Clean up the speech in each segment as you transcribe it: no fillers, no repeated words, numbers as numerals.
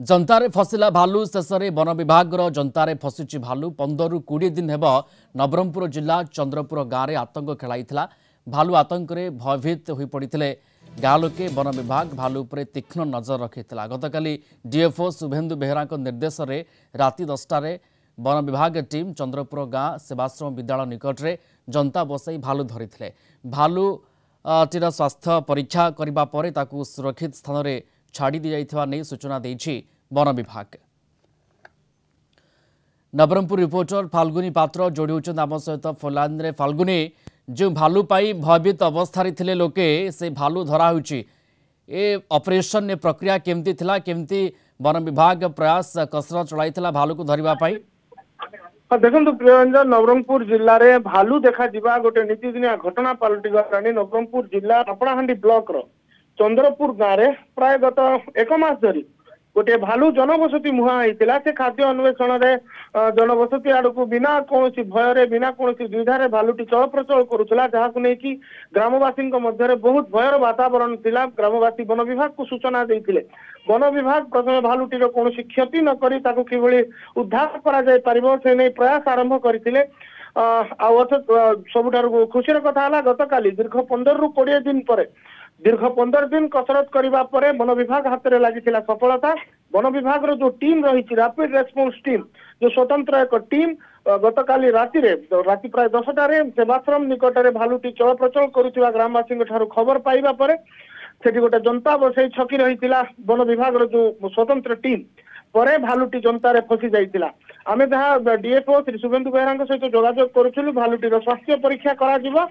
जंतारे फसिला भालू शेष में वन विभाग जंतारे फसिची भालू 15 ରୁ 20 दिन हेब नवरंगपुर जिला चंद्रपुर गाँव में आतंक खेलाई भालू आतंक भयभीत हो पड़ते गाँ लोके वन विभाग भालू उपर तीक्ष्ण नजर रखी गतकाली डीएफओ शुभेन्दु बेहरा निर्देश में राति 10टार वन विभाग टीम चंद्रपुर गाँ सेवाश्रम विद्यालय निकट में जंता बसई भालू धरी भालू टीर स्वास्थ्य परीक्षा करने पर ताकू सुरक्षित स्थान में छाड़ी दी जाइथिबा नै सूचना देछि वन विभाग। नवरंगपुर रिपोर्टर फाल्गुनी पात्र जोड़ी होचन आम सहित फोनलाइन रे। फाल्गुनी, जो भालू पाई भयभीत अवस्था थे लोके से भालू धरा होछि ए ऑपरेशन ने प्रक्रिया केमती थिला, केमती वन विभाग प्रयास कसरत चलाइथिला भालू को धरिबा पाई? देखो प्रियरंजन, नवरंगपुर जिले में भालू देखा जा गोटे नीतिदिनिया घटना पलटि गलानी। नवरंगपुर जिला अपड़ाहांडी ब्लॉक रो चंद्रपुर गाँव में प्राय गत 1 मास धरी गोटे भालू जनबसती मुहां होता से खाद्य अन्वेषण में जनबसती आड़क बिना कौन भय बिना कौन दुविधा भालुटी चल प्रचल करुला, जहाँ नहीं ग्रामवासी मध्य बहुत भयर वातावरण थिला। ग्रामवासी वन विभाग को सूचना देते वन विभाग प्रथम भालुटीर कौन क्षति नक उद्धार कर प्रयास आरंभ करते। सबुठ खुशी कथा गतकाली दीर्घ 15 ରୁ 20 दिन पर दीर्घ 15 दिन कसरत करने पर वन विभाग हाथ में लगी सफलता। वन विभाग जो टीम रही रैपिड रेस्पॉन्स टीम, जो स्वतंत्र एक टीम गतकाली राति प्राय 10टार सेवाश्रम निकट में भालुटी चल प्रचल करुवा ग्रामवासी खबर पाइबा पर सेठी गोटे जनता बसई छकी रही वन विभाग जो स्वतंत्र टीम पर भालुटी जनतार फसी जाइतिला। आमे जहाँ डीएफओ श्री शुभेन्दु बेहरा सहित जोगाजोग करुचलु भालुटीर स्वास्थ्य परीक्षा करा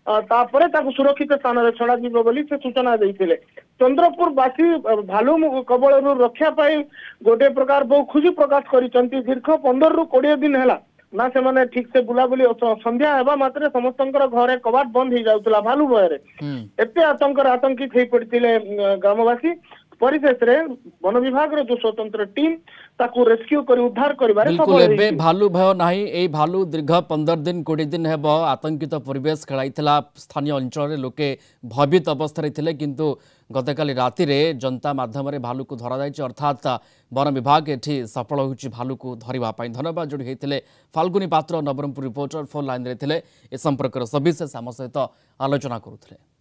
तापरे ताकू सुरक्षित स्थान में छड़ा बोली से सूचना देते। चंद्रपुर बासी भालू कबल रक्षा पाई गोटे प्रकार बहु खुशी प्रकाश करिसंती। दीर्घ 15 ରୁ 20 दिन है ना से माने ठीक से बुलाबुली संध्या हेबा मात्रे समस्त घरे कबाट बंद हो जाउतला भालू भय एते आतंकित हो पड़ते ग्रामवासी। परिशेष रे वन विभाग जो स्वतंत्र टीम ताकू रेस्क्यू कर उद्धार करिबारे बिल्कुल एबे भालू भय नाही। ए भालू दीर्घ 15 दिन 20 दिन हेब आतंकित परिवेश खेलाइथिला। स्थानीय अंचल रे लोके भयभीत अवस्था रे थिले, किंतु गतकाली राति रे जनता माध्यम रे भालू को धरा जायछि, अर्थात वन विभाग एठी सफल होछि भालू को धरिबा पई। धन्यवाद जोड़ी हेतिले फाल्गुनी पात्र नवरंगपुर रिपोर्टर फोन लाइन रे थिले। ए संपर्क सविशेष आम सहित आलोचना करुथिले।